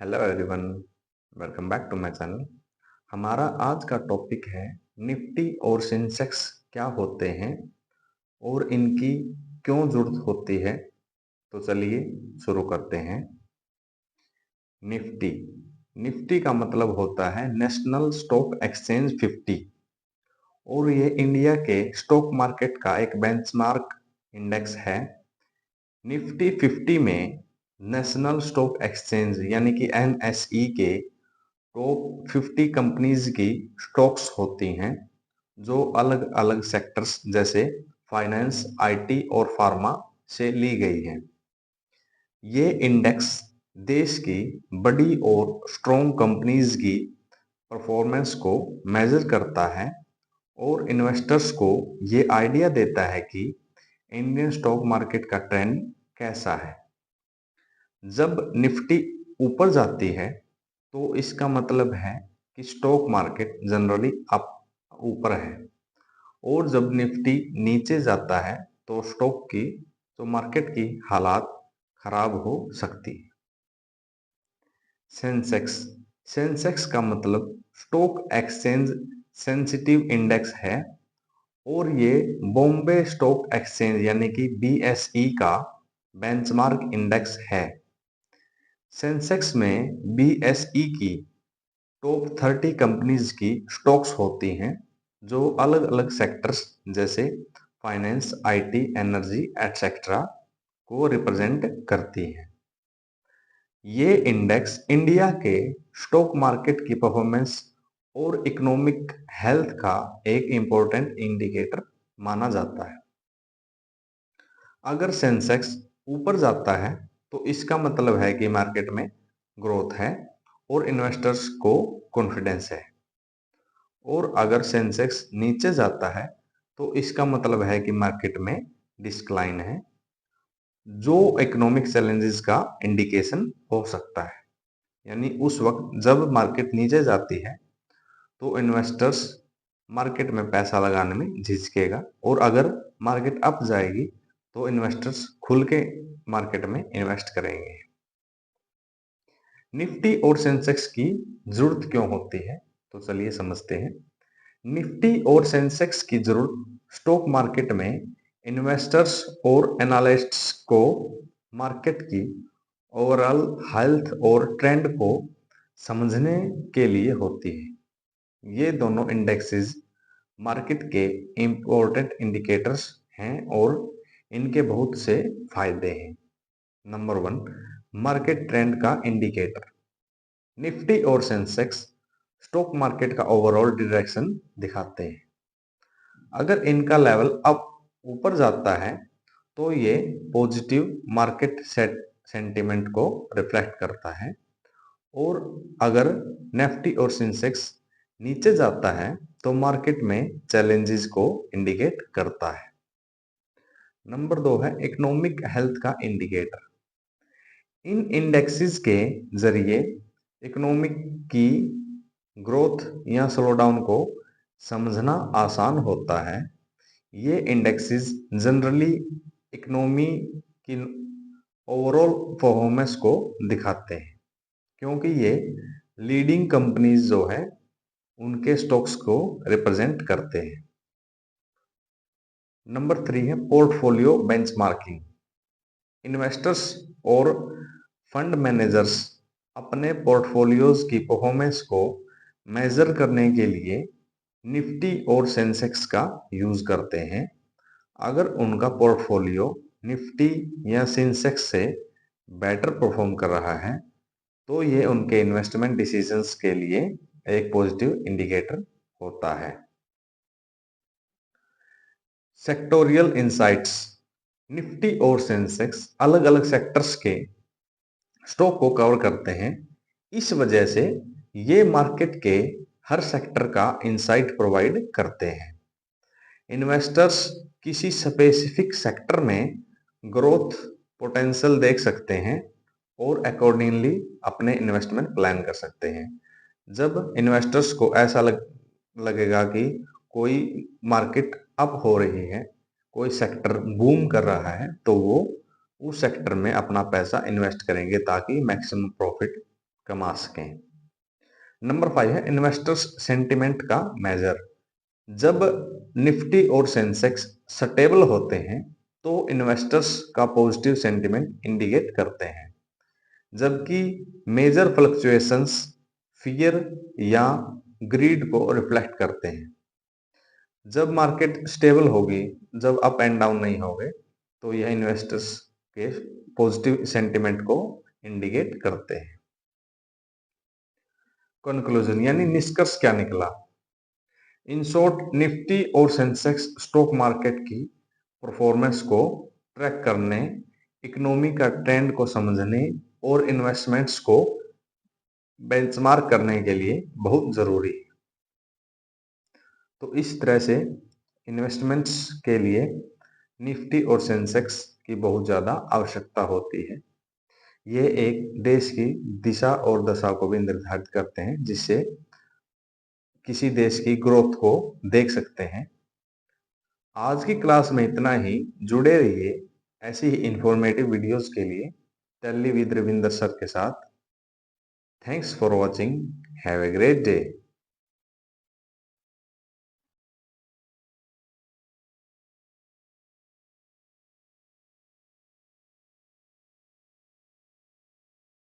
Hello everyone, welcome back to my channel. हमारा आज का टॉपिक है निफ्टी और सेंसेक्स क्या होते हैं और इनकी क्यों जरूरत होती है। तो चलिए शुरू करते हैं। निफ्टी निफ्टी का मतलब होता है नेशनल स्टॉक एक्सचेंज 50 और ये इंडिया के स्टॉक मार्केट का एक बेंचमार्क इंडेक्स है। निफ्टी 50 में नेशनल स्टॉक एक्सचेंज यानी कि एनएसई के टॉप 50 कंपनीज की स्टॉक्स होती हैं जो अलग अलग सेक्टर्स जैसे फाइनेंस, आईटी और फार्मा से ली गई हैं। ये इंडेक्स देश की बड़ी और स्ट्रॉन्ग कंपनीज की परफॉर्मेंस को मेजर करता है और इन्वेस्टर्स को ये आइडिया देता है कि इंडियन स्टॉक मार्केट का ट्रेंड कैसा है। जब निफ्टी ऊपर जाती है तो इसका मतलब है कि स्टॉक मार्केट जनरली अप ऊपर है और जब निफ्टी नीचे जाता है तो स्टॉक की तो मार्केट की हालात खराब हो सकती है। सेंसेक्स सेंसेक्स का मतलब स्टॉक एक्सचेंज सेंसिटिव इंडेक्स है और ये बॉम्बे स्टॉक एक्सचेंज यानी कि बीएसई का बेंचमार्क इंडेक्स है। सेंसेक्स में बीएसई की टॉप 30 कंपनीज की स्टॉक्स होती हैं जो अलग अलग सेक्टर्स जैसे फाइनेंस, आईटी, एनर्जी एटसेट्रा को रिप्रेजेंट करती हैं। ये इंडेक्स इंडिया के स्टॉक मार्केट की परफॉर्मेंस और इकोनॉमिक हेल्थ का एक इम्पोर्टेंट इंडिकेटर माना जाता है। अगर सेंसेक्स ऊपर जाता है तो इसका मतलब है कि मार्केट में ग्रोथ है और इन्वेस्टर्स को कॉन्फिडेंस है और अगर सेंसेक्स नीचे जाता है तो इसका मतलब है कि मार्केट में डिस्क्लाइन है जो इकोनॉमिक चैलेंजेस का इंडिकेशन हो सकता है। यानी उस वक्त जब मार्केट नीचे जाती है तो इन्वेस्टर्स मार्केट में पैसा लगाने में झिझकेगा और अगर मार्केट अप जाएगी तो इन्वेस्टर्स खुल के मार्केट में इन्वेस्ट करेंगे। निफ्टी और सेंसेक्स की जरूरत क्यों होती है तो चलिए समझते हैं। निफ्टी और सेंसेक्स की जरूरत स्टॉक मार्केट में इन्वेस्टर्स और एनालिस्ट्स को मार्केट की ओवरऑल हेल्थ और ट्रेंड को समझने के लिए होती है। ये दोनों इंडेक्सेस मार्केट के इम्पोर्टेंट इंडिकेटर्स हैं और इनके बहुत से फायदे हैं। नंबर 1, मार्केट ट्रेंड का इंडिकेटर। निफ्टी और सेंसेक्स स्टॉक मार्केट का ओवरऑल डायरेक्शन दिखाते हैं। अगर इनका लेवल अप ऊपर जाता है तो ये पॉजिटिव मार्केट सेंटिमेंट को रिफ्लेक्ट करता है और अगर निफ्टी और सेंसेक्स नीचे जाता है तो मार्केट में चैलेंजेस को इंडिकेट करता है। नंबर 2 है इकोनॉमिक हेल्थ का इंडिकेटर। इन इंडेक्सेस के जरिए इकोनॉमिक की ग्रोथ या स्लोडाउन को समझना आसान होता है। ये इंडेक्सेस जनरली इकोनॉमी की ओवरऑल परफॉर्मेंस को दिखाते हैं क्योंकि ये लीडिंग कंपनीज जो है उनके स्टॉक्स को रिप्रेजेंट करते हैं। नंबर 3 है पोर्टफोलियो बेंचमार्किंग। इन्वेस्टर्स और फंड मैनेजर्स अपने पोर्टफोलियोज की परफॉर्मेंस को मेजर करने के लिए निफ्टी और सेंसेक्स का यूज करते हैं। अगर उनका पोर्टफोलियो निफ्टी या सेंसेक्स से बेटर परफॉर्म कर रहा है तो ये उनके इन्वेस्टमेंट डिसीजंस के लिए एक पॉजिटिव इंडिकेटर होता है। Sectoral insights. निफ्टी और सेंसेक्स अलग अलग सेक्टर्स के स्टॉक को कवर करते हैं। इस वजह से ये मार्केट के हर सेक्टर का इंसाइट प्रोवाइड करते हैं। इन्वेस्टर्स किसी स्पेसिफिक सेक्टर में ग्रोथ पोटेंशियल देख सकते हैं और अकॉर्डिंगली अपने इन्वेस्टमेंट प्लान कर सकते हैं। जब इन्वेस्टर्स को ऐसा लगेगा कि कोई मार्केट अप हो रही है, कोई सेक्टर बूम कर रहा है तो वो उस सेक्टर में अपना पैसा इन्वेस्ट करेंगे ताकि मैक्सिमम प्रॉफिट कमा सकें। नंबर 5 है इन्वेस्टर्स सेंटिमेंट का मेजर। जब निफ्टी और सेंसेक्स स्टेबल होते हैं तो इन्वेस्टर्स का पॉजिटिव सेंटिमेंट इंडिकेट करते हैं, जबकि मेजर फ्लक्चुएशंस फियर या ग्रीड को रिफ्लेक्ट करते हैं। जब मार्केट स्टेबल होगी, जब अप एंड डाउन नहीं होंगे, तो यह इन्वेस्टर्स के पॉजिटिव सेंटिमेंट को इंडिकेट करते हैं। कंक्लूजन यानी निष्कर्ष क्या निकला? इन शॉर्ट, निफ्टी और सेंसेक्स स्टॉक मार्केट की परफॉर्मेंस को ट्रैक करने, इकोनॉमी का ट्रेंड को समझने और इन्वेस्टमेंट्स को बेंचमार्क करने के लिए बहुत जरूरी है। तो इस तरह से इन्वेस्टमेंट्स के लिए निफ्टी और सेंसेक्स की बहुत ज़्यादा आवश्यकता होती है। ये एक देश की दिशा और दशा को भी निर्धारित करते हैं, जिससे किसी देश की ग्रोथ को देख सकते हैं। आज की क्लास में इतना ही। जुड़े रहिए ऐसी ही इंफॉर्मेटिव वीडियोस के लिए टैली विद रविंदर सर के साथ। Thanks for watching. Have a great day.